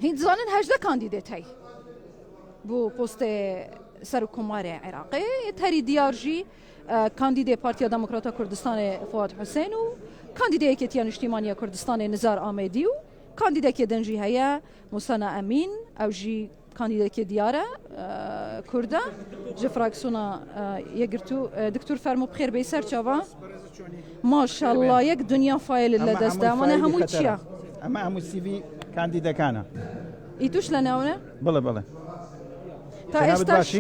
هیچ زانن هەژدە کاندیدێت هەی بۆ پۆستێ سەرکۆمارێ عێراقی هەری دیارژی کاندیدێ پارتیا دموکراتە کوردستانی فواد حوسێن و کاندیدەیەکێتیە نیشتیمانیە کوردستانی نزار ئامێدی و کاندیدێکی دەنجی هەیە موسەنا ئەمین ئەو ژی کاندیدێکی دیارە کوردە ji fraksiyona yekgirtû دکتور فەرموو بخێر بێ سەر چاوە ماشەڵڵا یەک دنیا فایل لە دەستدا ئەمانە هەمووی چییە؟ ئەمە هەموو سیڤی کاندیدەکانە ئیتوش لە ناونە؟ بڵێ بڵێ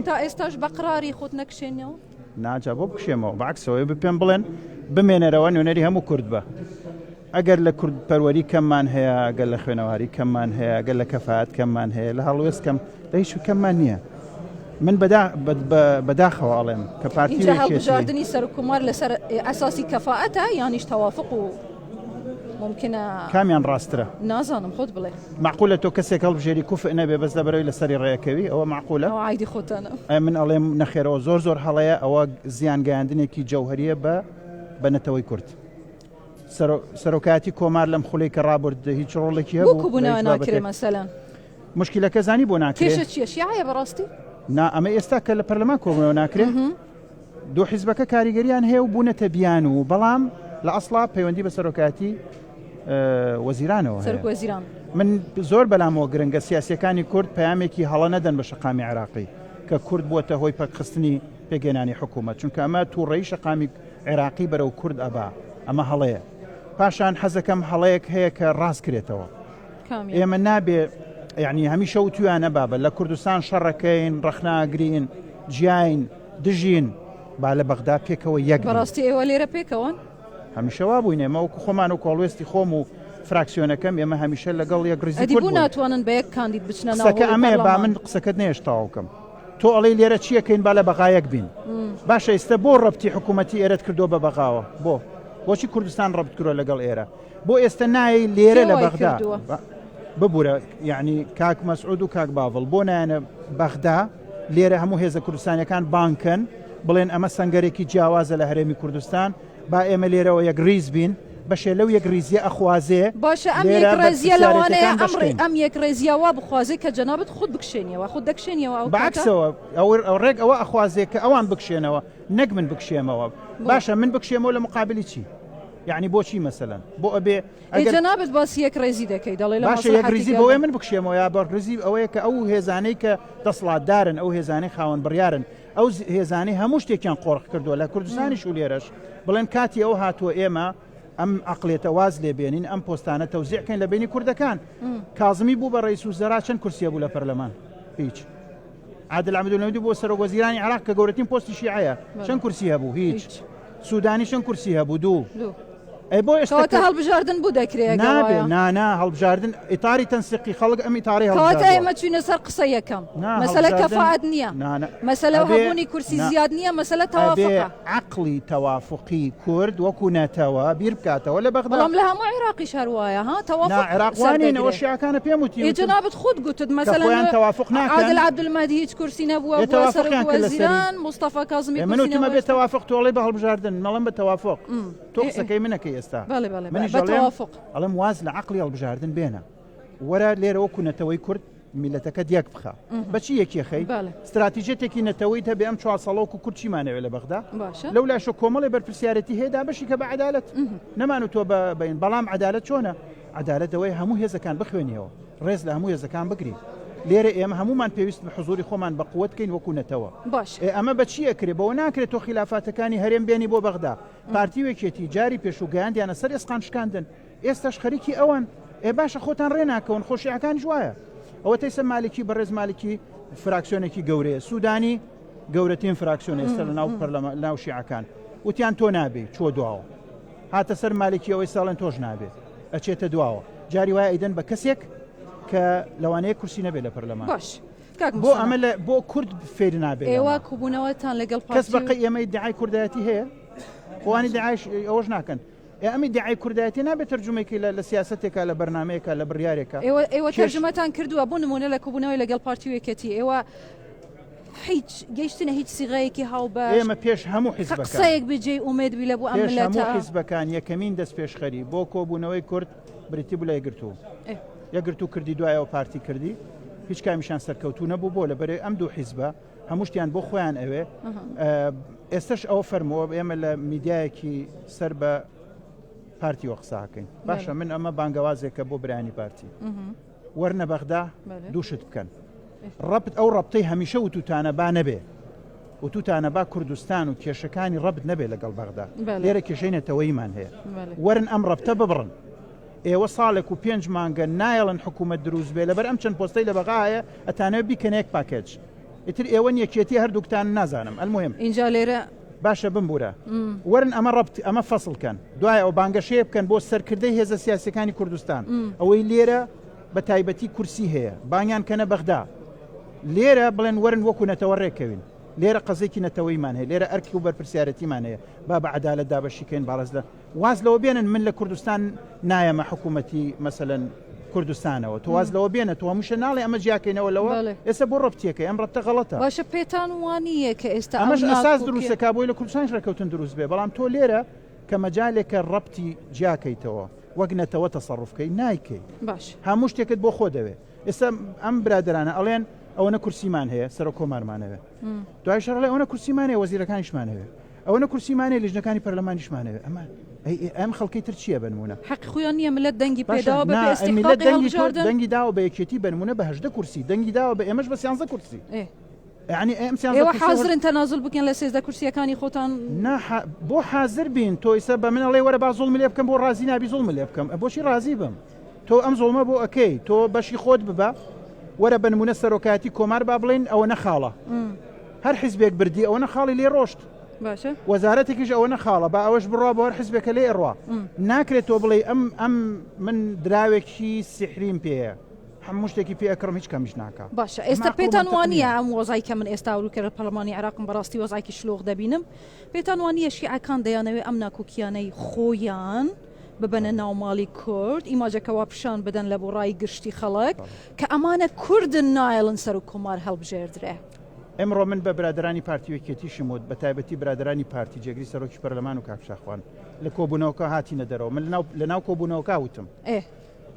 تا ئێستاش بە قراری خۆت نەکشێنەوە؟ ناجا بۆ بکشێمەوە بەعکسەوەی پێم بڵێن بمێنەرەوە نوێنەری هەموو کورد بە ئەگەر لە کورد پەروەری کەممان هەیە گەل لە خوێنەواری کەممان هەیە گەل لە کەفاەت کەممان هەیە لە هەڵوێست کەم لە هیچ کەممان نییە من بەداخەوە ئاڵێم کە پارتی هەڵبژاردننی سەرکومار لەسەر ئەساسی کەفاەتە یانیش تەوافق و ممکنە کامیان ڕاسترە نازانم خۆت بڵێ معقولە تۆ کەسێک هەڵبژێری کوفء نەبێ بەس لەبەرەوەی لەسەری ڕێیەکەوی ئەوە معقولە عیدی خۆتانە من ئەڵێم نەخێرەوە زۆر هەڵەیە ئەوە زیانگەیاندنێکی جەوهریە بە نەتەوەی کورد سەرۆکاتی کۆمار لەم خولەی کە ڕابرد هیچ ڕۆڵێکی هەبوو بوونەوە ناکرێ مەسەلەن مشکلەکە زانی بۆ ناکرێت کێشە چیە شیعە بەڕاستی؟ نا ئەمە ئێستا کە لە پەرلەمان کۆبوونەوە ناکرێت دوو حیزبەکە کاریگەریان هەیە و بوونەتە بیان و بەڵام لە ئەسڵا پەیوەندی بە سەرۆکاتی وەزیرانەوە سەرۆک وەزیران من زۆر بەلامەوە گرنگە سیاسەکانی کورد پەیامێکی هەڵە نەدەن بە شەقامی عێراقی کە کورد بووەتە هۆی پەکخستنی پێگەێنانی حکوومەت چونکە ئەمە تووڕێی شەقامی عێراقی بەرەو کورد ئەبا ئەمە هەڵەیە پاشان حەزەکەم هەڵەیەک هەیە کە ڕاست کرێتەوە ئێمە نابێ یعنی هەمیشە و توانە بابە لە کوردستان شەڕەکەین ڕەخناگرین جیاین دژین با لە بەغدا پێکەوە یەک بەڕاستی ئێوە لێرە پێکەوەن هەمیشەوا بووینێ مەوەکو خۆمان و کۆڵوێستی خۆم و فراکسیۆنەکەم ئێمە هەمیشە لەگەڵ یەک ڕیزی کورد ناتوانن بە یەک کاندید بچنە قسەکە ئەمەیە با من قسەکەت نێشتاوکەم تۆ ئەڵێ لێرە چیەکەین با لە بەغایەک بین باشە ئێستا بۆ ڕەبتی حکوومەتی ئێرەت کردو بە بەغاوە بۆچی کوردستان ڕەبت کردووە لەگەڵ ئێرە بۆ ئێستا نایی لێرە لە بەغدا ببوورە یعنی کاک مەسعود و کاک باڤڵ بۆ نایەنە بەغدا لێرە هەموو هێزە کوردستانیەکان بانکن بڵێن ئەمە سەنگەرێکی جیاوازە لە هەرێمی کوردستان با ئێمە لێرەوە یەک ریز بین بەشێ لەو یەک ڕیزیە ئەخوازێ باشە ئەم یەک ڕێزیە لەوانەیە ئەم یەک ڕێزیاوا بخوازێ کە جەنابەت خود بکشێنیەوە خود دەکشێنیەوە بەعکسەوە ئەو ڕێک ئەوە ئەخوازێ کە ئەوان بکشێنەوە نەک من بکشێمەوە باشە من بکشێمەوە لە مقابلی چی یعنی بۆچی مەسەلەن بۆ ئەبێ جەنابەت باسی یەک ڕێزی دەکەی دەڵێ لە باشە یەک ڕیزی بۆ من بکشێمەوە یا بەڕێزی ئەوەیە کە ئەو هێزانەی کە دەسڵاتدارن ئەو هێزانەی خاوەن بڕیارن ئەو هێزانەی هەموو شتێکیان قۆڕخ کردووە لە کوردستانیش و لێرەش بڵێن کاتی ئەو هاتووە ئێمە ئەم عقلێتە واز لێبێنین ئەم پۆستانە تەوزیعکەین لە بینی کوردەکان کازمی بوو بە ڕئیس وزەرا چەند کورسیە بوو لە پەرلەمان هیچ عادل عەمەدولەمەدی بۆ سەرۆک وەزیرانی عێراق کە گەورەترین پۆستی شیعەیە چەند کورسی هەبوو هیچ سوودانی چەند کورسی هەبوو دوو ئەی بۆ ئێستا هەڵبژاردن بوو دەکرێت نابێ نا هەڵبژاردن ئیتاری تەنسیقی خەڵک ئەم ئیتاری هەڵبژاردن ئێمە چوینە سەر قسە یەکەم مەسەلە کەفاعەت نییە مەسەلە هەبوونی کورسی زیاد نییە مەسەلە تەوافقە عەقلی تەوافقی کورد وەکو نەتەوە بیر بکاتەوە لە بەغدا بەڵام لە هەموو عێراقیش هەروایە ها تەوافق عێراقوانینەوە شیعەکانە پێم وتی جەنابەت خۆت گوتت مەسەلەن تەوافق ناکەن عادل عەبدولمەدی هیچ کورسی نەبووە بۆ سەرۆک وەزیران مستەفا کاظمی من وتمە بێ تەوافق تۆڵی بە هەڵبژاردن مەڵم بە تەوافق تۆ قسەکەی منەکەی ئێستا بەتەوافق ئەڵم واز لە عقلی هەڵبژاردن بێنە وەرە لێرە وەکو نەتەوەی کورد میلەتەکە دیەک بخە بەچی یەکیەخەی استراتیژێتێکی نەتەوەی هەبێ ئەم 4 ساڵەوە و کورد چیمانەوێت لە بەغدا لەو لاشە کۆمەڵی بەرپرسیارەتی هەیەدا بەشی کە بە عەدالەت نەمان و تۆ بین بەڵام عەدالەت چۆنە عەدالەتەوەی هەموو هێزەکان بخوێنیەوە ڕێز لە هەموو هێزەکان بگری لێرە ئێمە هەمومان پێویست بە حضوری خۆمان بە قووت بکەین وەکو نەتەوە باش ئەمە بەچی ئەکرێ بەوە ناکرێت تۆ خلافاتەکانی هەرێم بێنی بۆ بەغدا پارتیوێکێتی جاری پێشوگەیاندیانە سەر ئێسقان شکاندن ئێستاش خەریکی ئەوان باشە خۆتان ڕێناکەون خۆشیەکان جوایە ئەوە تەیسە مالکی بەڕێز مالکی فراکسیۆنێکی گەورەیە سوودانی گەورەترین فراکسیۆن ئێستا لە ناو شیعەکان وتیان تۆ نابێ چۆ دواوە هاتە سەر مالکی ئەوەی ساڵێن تۆش نابێت ئەچێتە دواوە جاری وایە ئەیدەن بە کەسێک کە لەوانەیە کورسی نەبێت لە پەرلەمان باش بۆ ئەمە بۆ کورد فێر نابێت ئێوە کوبوونەوەتان لەگەڵ کەس بەقی ئێمەی دعای کوردایەتی هەیە خۆوانی دعایش ئەوەش ناکەن ئەمی دعای کوردایەتی نابێت تەرجمەیەکی لە سیاسەتێکە لە بەرنامەیەکە لە بڕیارێکە ئێوە تەرجمەتان کردووە بۆ نمونە لە کوبوونەوەی لەگەڵ پارتیوێکەتی ئێوە هیچ گەیشتنە هیچ سیغەیەکی هاوبەش ئێمە پێش هەموو حیزبەکان قسەیەک بجێ ئومێد بی لە بۆ ئەم ملەتە هەموو حیزبەکان یەکەمین دەست پێشخەری بۆ کۆبوونەوەی کورد بریتی بوو لای گرتووە یەگرت و کردی دوایەوە پارتی کردی هیچ کامیشان سەرکەوتو نەبوو بۆ لەبەرێ ئەم دوو حیزبە هەموو شتیان بۆ خۆیان ئەوێ ئێستش ئەوە فەرمەوە ئێمە لە میدیایەکی سەر بە پارتی وە قساکەین باشە من ئەمە بانگەوازێکە بۆ برانی پارتی وەرنە بەغدا دووشت بکەن ڕەبت ئەو ڕەبتەی هەمیشە وتوتانە با نەبێ وتوتانە با کوردستان و کێشەکانی ڕەبت نەبێ لەگەڵ بەغدا لێرە کێشەی نەتەوەیمان هەیە وەرن ئەم ڕەبتە ببڕن ئێوە ساڵێک و 5 مانگە نایەڵن حکوومەت دروست بێ لەبەر ئەم چەند پۆستەی لە بەغایە ئەتانەوە بیکەنێک پاکێج ئیتر ئێوە یەکێتی هەردووکتان نازانم ئەلمهم اینجا لێرە باشە بمبورە وەرن ئەمە ڕەبت ئەمە فەسڵکەن دوای ئەو بانگەشەیە بکەن بۆ سەرکردەی هێزە سیاسەکانی کوردستان ئەوەی لێرە بە تایبەتی کورسی هەیە بانیان کەنە بەغدا لێرە بڵێن وەرن وەکو نەتەوە ڕێکەوین لێرە قەزێکی نەتەوەیمان هەیە لێرە ئەرکی و بەرپرسیارەتیمان هەیە با بە عەدالەت دابەشیکەین باڵەز لە واز لەوە بێنن من لە کوردستان نایەمە حکوومەتی مەسەلەن کوردستانەوە تو واز لەوە بێنە تو هەمووشە ناڵێ ئەمە جیاکەینەوە لەوە ئێستا بۆ ڕەبتیەکە ئەم ڕەبتە غەڵەتە باشە پێتان وانییە کە ئێستا ئەمەش ئەساس دروستەکە بۆی لە کوردستانش ڕێکەوتن دروست بێ بەڵام تۆ لێرە کە مەجالێکە ڕەبتی جیاکەیتەوە وەک نەتەوە تەسەڕوفکەی نایکەی باش هەموو شتێکت بۆ خۆ دەوێ ئێستا ئەم برادرانە ئەڵێن ئەوەنە کورسیمان هەیە سەر کۆمارمانەوە دوای شەڕڵێ ئەوەنە کورسیمانەیە وەزیرەکانیشمانەوە ئەوەنە کورسیمانەیە لیژنەکانی پەرلەمانیشمانەوە ئەمە ئەم خەڵکی تر چییە بنمونە حەق خۆیان نییە ملت دەنگی پێداوە بە دەنگی داوە بە یەکێتی بنمونە بە 18 کورسی دەنگی داوە بە ئێمەش بە 13 کورسی یعنی ئێوە حازرن تەنازل بکەن لە 13 کورسیەکانی خۆتان بۆ حازر بین تۆ ئێستا بە من ئەڵێ وەرە با زوڵم لێ بکەم بۆ ڕازی نابی زوڵم لێ بکەم بۆچی ڕازی بم تۆ ئەم زوڵمە بۆ ئەەکەی تۆ بەشی خۆت ببە وەرە بنمونە سەرۆکاتی کۆمار با بڵێن ئەوە نەخاڵە هەر حیزبێک بردی ئەوە نەخاڵی لێ ڕۆشت باشە وەزارەتێکیش ئەوە نەخاڵە با ئەوەش بڕوا بۆ هەر حیزبێکە لێ ئەڕوا ناکرێت تۆ بڵێ ئەم من دراوێکی سحریم پێەیە هەموو شتێکی پێ ئەکڕم هیچ کەمیش ناکە باشە ئێستا پێتان وانە ئەم وەزای کە من ئێستا وروکە پەرلەمانی عێراقم بەڕاستی وەزایکی شلۆغ دەبینم پێتان وانە شیعەکان دەیانەوێ ئەم ناکۆکیانەی خۆیان ببەنە ناوماڵی کورد ئیماجەکەوا پیشان بدەن لە بۆ ڕای گشتی خەڵک کە ئەمانە کوردن نایڵن سەر و کۆمار هەڵبژێردرێ ئەمڕۆ من بە برادرانی پارتیوەکێتی شموت بە تایبەتی برادرانی پارتی جێگری سەرۆکی پەرلەمان و کاکشاخوان لە کۆبوونەوەکە هاتیینە دەرەوە من لە ناو کۆبوونەوەکە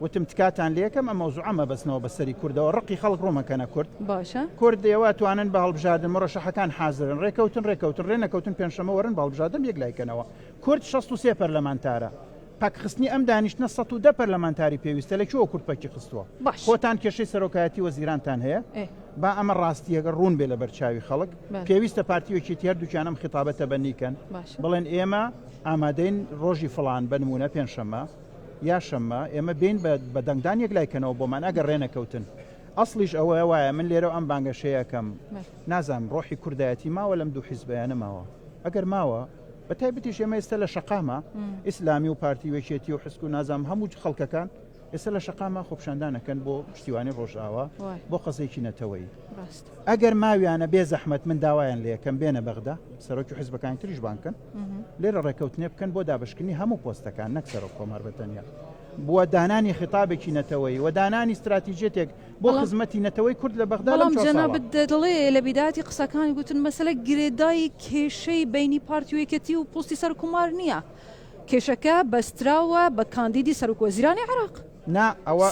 وتم تکاتان لێکم ئەم مەوزوع ئەمە بەسنەوە بەسەری کوردەوە ڕقی خەڵک ڕۆمەکەنە کورد باشە کورد ئێوە توانن بە هەڵبژاردن مڕەشەحەکان حازرن ڕێکەوتن ڕێنەکەوتن پێنجشەمە وەرن بەڵبژاردن یەک لایکەنەوە کورد 63 پەرلەمانتارە پاکخستنی ئەم دانیشتە 110 پەرلەمانتاری پێویستە لە کوێوە کورد پەکی خستووە خۆتان کێشەی سەرۆکایەتی وەزیرانتان هەیە با ئەمە ڕاستیەگە ڕوون بێ لە بەرچاوی خەڵک پێویستە پارتیوەکێتی هەردووکیانم خیتابەتە بەنیکەن بڵێن ئێمە ئامادەین ڕۆژی فڵان بنمونە پێنجشەمە یا شەممە ئێمە بین بە دەنگدان یەک لایکەنەوە بۆمان ئەگەر ڕێنەکەوتن ئەسڵیش ئەوەیە وایە من لێرە ئەم بانگەشەیەکەم نازانم ڕۆحی کوردایەتی ماوە لەم دوو حیزبیانە ماوە ئەگەر ماوە بە تایبەتیش ئێمە ئێستا لە شەقامە ئیسلامی و پارتیوەکێتی و حسک و نازام هەموو خەڵکەکان ئێستا لە شەقامە خۆپشاندانەکەن بۆ پشتیوانی ڕۆژاوە بۆ قەزێکی نەتەوەی ئەگەر ماویانە بێ زەحمەت من داوایان لێکەم بێنە بەغدا سەرۆکی حیزبەکانی تریش بانکن لێرە ڕێکەوتنێ بکەن بۆ دابشکردنی هەموو پۆستەکان نەک سەرۆک کۆمار بەتەنیا بووە دانانی خطابێکی نەتەوەی و دانانی استراتیژێتێک بۆ خزمەتی نەتەوەی کورد لە بەغدا بەڵام جەنابەت دەڵێ لە بیداتی قسەکانی گوتن مەسەلە گرێدای کێشەی بینی پارتیوەکەتی و پۆستی سەر کۆمار نییە کێشەکە بەستراوە بە کاندیدی سەرۆک وەزیرانی عێراق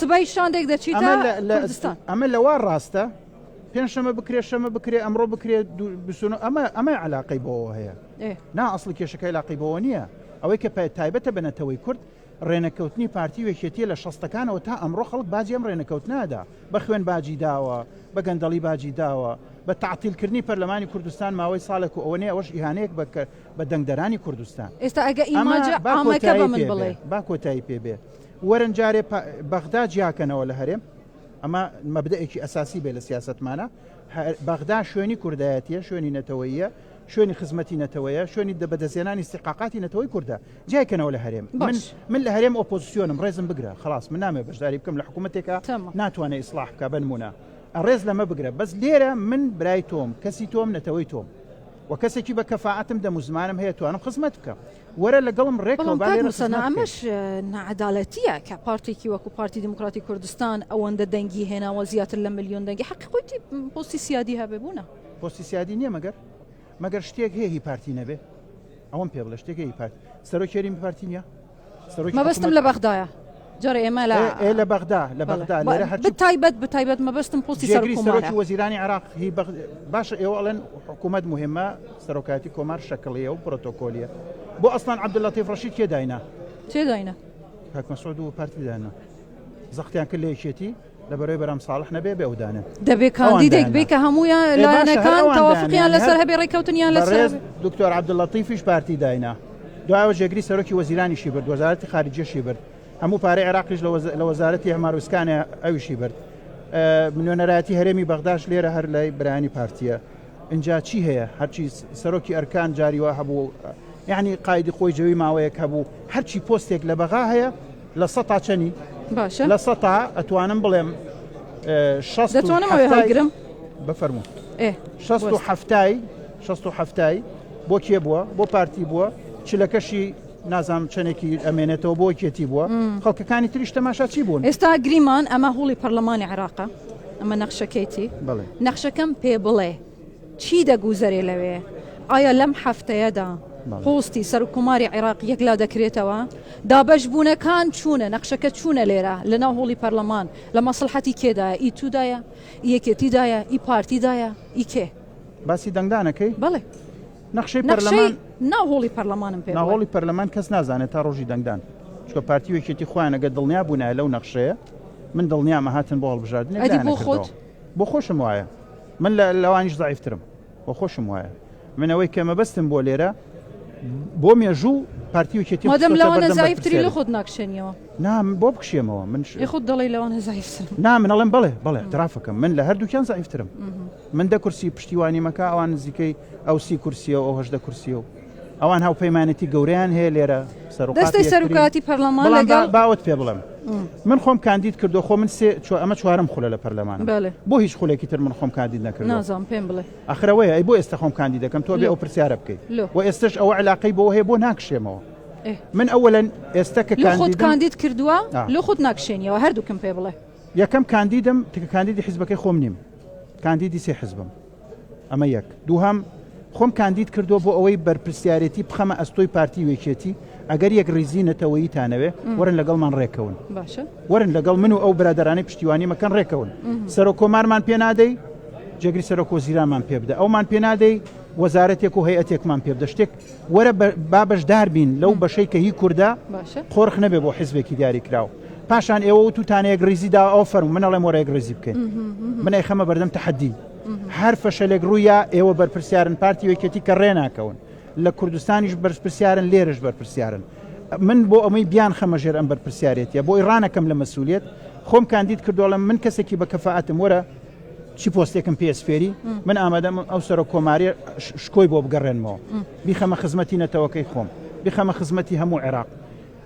سبەی شاندێک دەچیتە کوردستان ئەمە لەوا ڕاستە پێنجشەمە بکرێ شەمە بکرێ ئەمڕۆ بکرێ ئەمە علاقەی بۆەوە هەیە نا ئەسڵی کێشەکەی علاقەی بۆەوە نییە ئەوەی کە تایبەتە بەنەتەوەی کورد ڕێنەکەوتنی پارتیوەکێتیە لە 60ەکانەوە تا ئەمڕۆ خەڵک باجی ئەم ڕێنەکەوتنادا بە خوێن باجی داوە بە گەندەڵی باجی داوە بە تعتیلکردنی پەرلەمانی کوردستان ماوەی ساڵێک و ئەوەنێ ئەوەش ئیهانەیە بە دەنگدەرانی کوردستان ئێستا ئەگە ئیماجە ئامەکە بە من بڵێ با کۆتایی پێبێ وەرن جارێ بەغدا جیاکەنەوە لە هەرێم ئەمە مەبدەئێکی ئەساسی بێ لە سیاستمانە بەغدا شوێنی کوردایەتیە شوێنی نەتەوەییە شوێنی خزمەتی نەتەوەیە شوێنی بەدەستێنانی استحقاقاتی نەتەوەی کوردە جیاکەنەوە لە هەرێم من لە هەرێم ئۆپۆزیسیۆنم ڕێزم بگرە خلاص من نامێ بەشداری بکەم لە حکوومەتێکە ناتوانێت ئیسلاح بکە بنمونە ڕێز لەمە بگرە بەس لێرە من برای تۆم کەسی تۆم نەتەوەی تۆم و کەسێکی بە کەفاعەتم دەموزمانم هەیە توانم خزمەت بکەم وەرە لەگەڵم ڕێکەوەمەش نەعەدالەتیە کە پارتێکی وەکو پارتی دموکراتی کوردستان ئەوەندە دەنگی هێناوە زیاتر لە ملیۆن دەنگی حەقی خۆتی پۆستی سیادی هەبێبوونە پۆستی سیادی نییە مەگەر شتێک هەیە هی پارتی نەبێ ئەوم پێ بڵە شتێک هی پارتی سەرۆکێری پارتی نییە مەبەستم لە بەغدایە جاري ئێمە لە لە بەغدا لێرە هەرچی بتایبەت مەبەستم پۆستی سەرۆکی وەزیرانی عێراق هی باش ئێوە ئەڵێن حکوومەت مهمە سەرۆکاتی کۆمار شەکڵیە و پرۆتۆکۆلیە بۆ ئەسڵان عەبدولەتیف ڕەشید تێداینا کاک مەسعود و پارتیدانە زەختیان کرد لە یەکێتی لەبەرەوەی بەرام ساڵح نەبێ بێودانە دەبێت کاندیدێک بێ کە هەموویان لایەنەکان تەوافقیان لەسەر هەبێ ڕێکەوتنیان لەسەر دکتۆر عەبدولەتیفیش پارتی داینا دوایەوە جێگری سەرۆکی وەزیرانیشی برد وەزارەتی خارجیەشی برد هەموو پارەی عێراقیش لە وەزارەتی هەماروسکانە ئەویشی برد نوێنەرایەتی هەرێمی بەغداش لێرە هەر لای برایانی پارتیە اینجا چی هەیە هەرچی سەرۆکی ئەرکان جاریوە هەبوو یعنی قایدی خۆی جەوی ماوەیەک هەبوو هەرچی پۆستێک لە بەغا هەیە لە سەتا چەنی باشە لە سەتا ئەتوانم بڵێم دەتوانم ئەوێ هەڵگرم بفەرموو 67 بۆ کێ بووە بۆ پارتی بووە چلەکەشی نازام چەندێکی ئەمێنێتەوە بۆ کێتی بووە خەڵکەکانی تریش تەماشا چی بوون ئێستا گریمان ئەمە هوڵی پەرلەمانی عێراقە ئەمە نەخشەکەیتی نەخشەکەم پێ بڵێ چی دەگوزەرێ لەوێ ئایا لەم هەفتەیەدا پۆستی سەرکوماری عێراق یەکلا دەکرێتەوە دابەش بوونەکان چوونە نەخشەکە چوونە لێرە لە ناو هۆڵی پەرلەمان لە مەسلحەتی کێدایە ئی تودایە یەکێتیدایە ئی پارتیدایە ئی کێ باسی دەنگدانەکەی بەڵێ نەخشەی پەرلەمان ناو هۆڵی پەرلەمانم پێ ناوهۆڵی پەرلەمان کەس نازانێت تا ڕۆژی دەنگدان چکە پارتی وەکێتی خۆیان ئەگە دڵنیا بوونایە لەو نەخشەیە من دڵنیامە هاتن بۆ هەڵبژاردنێک بۆ خۆشم وایە من لەوانیش ضعیفترم بۆ خۆشم وایە منەوەی کە مەبەستم بۆ لێرە بۆ مێژوو پارتی وەکێتی مادەم لەوانە زایفتری لە خۆت ناکشێنیەوە نام بۆ بکشێمەوە من خۆت دەڵێ لەوانە زایفترم نا من ئەڵێم بڵێ اعترافەکەم من لە هەردووکیان زایفترم من 10 کورسی پشتیوانی مەکە ئەوان نزیکەی ئەو 30 کورسیە و ئەو 18 کورسیە و ئەوان هاوپەیمانەتی گەوریان هەیە لێرە دەستی سەرۆکاتی پەرلەمان لەگەڵ باوت پێ بڵێم من خۆم کاندید کردو خۆ من ئەمە چوارم خولە لە پەرلەمانە بۆ هیچ خولێکی تر من خۆم کاندید نەکردم نازانم پێم بڵێ ئەخرەوەی ئەی بۆ ئێستا خۆم کاندید دەکەم تۆ بێ ئەو پرسیارە بکەیت و ئێستش ئەوە علاقەی بۆ هەیە بۆ ناکشێمەوە من ئەوەن ئێستا کە خۆت کاندید کردووە لە خۆت ناکشێنیەوە هەردووکم پێ بڵێ یەکەم کاندیدم تکە کاندیدی حیزبەکەی خۆم نیم کاندیدی سێ حیزبم ئەمە یەک دووهەم خۆم کاندید کردو بۆ ئەوەی بەرپرسیارەتی بخەمە ئەستۆی پارتی وێکێتی ئەگەر یەک ڕیزی نەتەوەیتانەوێ وەرن لەگەڵمان ڕێکەون وەرن لەگەڵ من و ئەو برادرانەی پشتیوانی مەکەن ڕێکەون سەرۆک کۆمارمان پێ نادەی جێگری سەرۆک وەزیرانمان پێ بدە ئەومان پێ نادەی وەزارەتێک و هەیئەتێکمان پێ بدە شتێک وەرە بابەشدار بین لەو بەشەی کە هی کووردا خۆرخ نەبێ بۆ حیزبێکی دیاری کراوە پاشان ئێوە و توتانەیەک ڕیزیدا ئەو فەرمو من ئەڵێم وەرە یەک ڕیزی بکەین من ئەیخەمە بەردەم تەحەدی هەر فەشەلێک ڕوویە ئێوە بەرپرسیارن پارتی وێکێتی کە ڕێناکەون لە کوردستانیش بەرپرسیارن لێرەش بەرپرسیارن من بۆ ئەمەی بیان خەمەژێر ئەم بەرپرسیارێتە بۆ ئیڕانەکەم لە مەسئولیت خۆم کاندید کردوڵم من کەسێکی بە کەفاعەتم وەرە چی پۆستێکم پێسفێری من ئامادەم ئەو سەر کۆماری شکۆی بۆ بگەڕێنمەوە بیخەمە خزمەتی نەتەوەکەی خۆم بیخەمە خزمەتی هەموو عێراق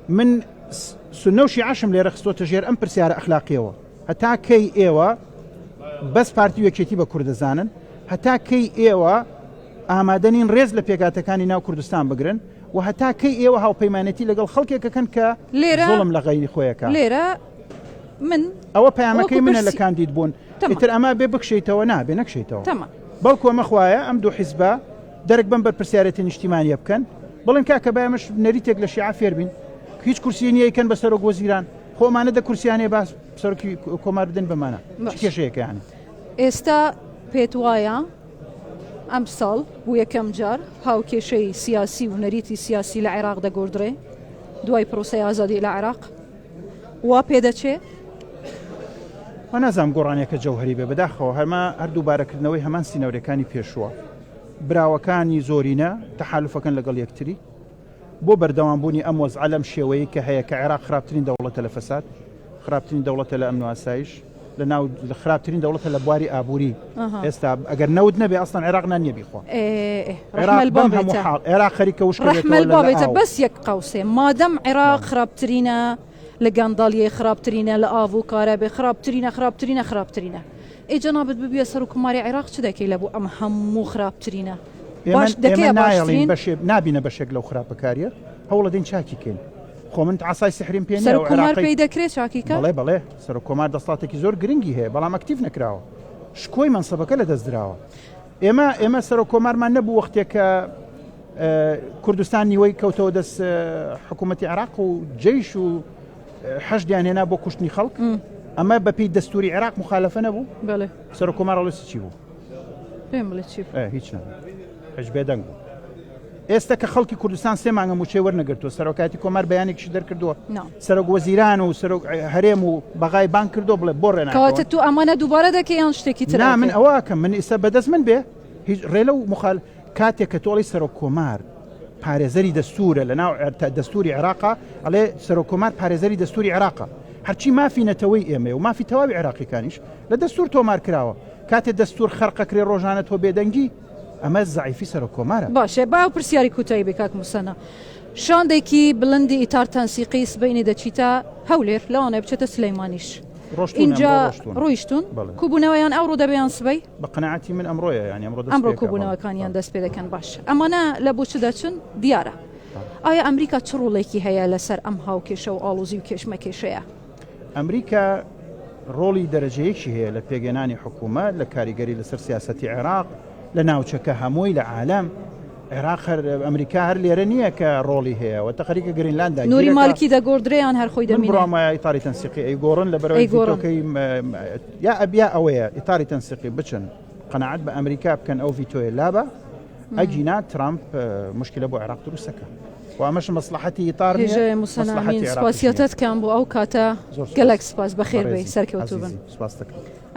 من سنە و شیعەشم لێرە خستۆتە ژێر ئەم پرسیارە ئەخلاقیەوە هەتا کەی ئێوە بەس پارتی وێکێتی بە کوردەزانن هەتا کەی ئێوە ئامادەنین ڕێز لە پێگاتەکانی ناو کوردستان بگرن و هەتا کەی ئێوە هاوپەیمانەتی لەگەڵ خەڵکێکەکەن کە زۆڵم لە غەیری خۆیەکە لێرە من ئەوە پەیامەکەی منە لە کاندید بوون ئیتر ئەما بێ بکشیتەوە نابێ نەکشیتەوە بەڵکو ئەمە خوایە ئەم دوو حیزبە دەرک بم بەرپرسیارەتی نیشتیمانیە بکەن بڵێن کاکە بایەمەش نەریتێک لە شیعە فێر بین هیچ کورسی نیە یکەن بە سەرۆک وەزیران خۆمانە دە کورسیانێ باس سەرۆکی کۆمار بدەن بەمانە کێشەیەکە یانی ئێستا پێت وایە ئەم ساڵ بوو یەکەم جار هاوکێشەی سیاسی و نەریتی سیاسی لە عێراق دەگۆڕدرێ دوای پرۆسەی ئازادی لە عێراق وا پێدەچێ وە نازام گۆڕانیەکە جەوهری بێ بەداخەوە هەرما هەردووبارەکردنەوەی هەمان سینەورەکانی پێشووە براوەکانی زۆرینە تەحالوفەکەن لەگەڵ یەکتری بۆ بەردەوامبوونی ئەم وەزعە لەم شێوەیە کە هەیە کە عێراق خراپترین دەوڵەتە لە فەساد خراپترین دەوڵەتە لە ئەمن و ئاسایش لە خراپترین دەوڵەتە لە بواری ئابووری ئێستا ئەگەر نەود نەبێ ئەسڵان عێراق نانیە بیخوا عێراق خەریکە وشکێتە بەس یەک قەوسێ مادەم عێراق خراپترینە لە گەنداڵیە خراپترینە لە ئاڤوکارە بێ خراپترینە ئێجەنابەت ببیە سەر و کوماری عێراق چ دەکەی لە بۆ ئەم هەموو خراپترینە باش دەکەی نابینە بەشێک لەو خراپەکاریە هەوڵە دەین چاکیکەین خۆ من عسای سحریم پێ سەر و کۆمار پێی دەکرێت چاکیکە بەڵێ سەر و کۆمار دەسڵاتێکی زۆر گرنگی هەیە بەڵام ئەکتیڤ نەکراوە شکۆی منسەبەکە لە دەستدراوە ئێمە سەر و کۆمارمان نەبوو وەختێکە کوردستان نیوەی کەوتەوە دەست حکوومەتی عێراق و جەیش و حەشدیان هێنا بۆ کوشتنی خەڵک ئەمە بەپی دەستوری عێراق مخالەفە نەبوو بەڵێ سەر کۆمارەڵی چی بوو پێم بڵێ چی هیچ نەبوو هەش بێدەنگ بوو ئێستا کە خەڵکی کوردستان سێ مانگە موچەی وەرنەگرتووە سەرۆکاتی کۆمار بەیانێکیشی دەرکردووە سەرۆک وەزیران و هەرێم و بەغای بان کردو بڵێ بۆ ڕێناکەوە کەواتە تو ئەمانە دووبارە دەکەی یان شتێکی تر نا من ئەوەکەم من ئێستا بەدەست من بێ هیچ ڕێلە و کاتێک کە تۆڵی سەرۆک کۆمار پارێزەری دەستورە لە ناو دەستوری عێراقا ئەڵێ سەرۆک کۆمار پارێزەری دەستوری عێراقا هەرچی مافی نەتەوەی ئێمە و مافی تەواوی عێراقیەکانیش لە دەستور تۆمار کراوە کاتێک دەستور خەرقەکرێ ڕۆژانە تۆ بێدەنگی ئەمە زعیفی سەرۆک کۆمارە باشێ با پرسیاری کوتایی بکاک موسەنە شاندێکی بڵندی ئیتار تەنسیقی سبەینی دەچیتە هەولێر لەوانە بچێتە سلەیمانیش اینجا ڕۆیشتون کوبوونەوەیان ئەوڕۆ دەبیان سبەی بە قەنەعەتی من ئەمڕۆیە ینی ئەمڕۆ کوبوونەوەکانیان دەست پێ دەکەن باش ئەمانە لە بۆ چ دەچن دیارە ئایا ئەمریکا چ ڕوڵێکی هەیە لەسەر ئەم هاوکێشە و ئاڵوزی و کێشمەکێشەیە ئەمریکا ڕۆڵی دەرەجەیەکی هەیە لە پێگەێنانی حکوومەت لە کاریگەری لەسەر سیاسەتی عێراق لە ناوچەکە هەمووی لە عالەم عێراق ئەمریکا هەر لێرە نییە کە ڕۆڵی هەیە و تەقریکە گرینلاندا نوری مالکی دەگۆڕدرێیان هەر خۆی دەمێنێ بڕامایە ئیتاری تەنسیقی ئەیگۆڕن لە بەرەوەی یا ئەبیا ئەوەیە ئیتاری تەنسیقی بچن قەنەعەت بە ئەمریکا بکەن ئەو ڤیتۆیە لابە ئەجینا ترامپ مشکلە بۆ عێراق دروستەکە و ئەمەش مەسلحەتی ئیتار هێژە موسەنامین سپاسیەتت کەم بۆ ئەو کاتە گەلەک سپاس بەخێر بێ سەرکەوتوو بن.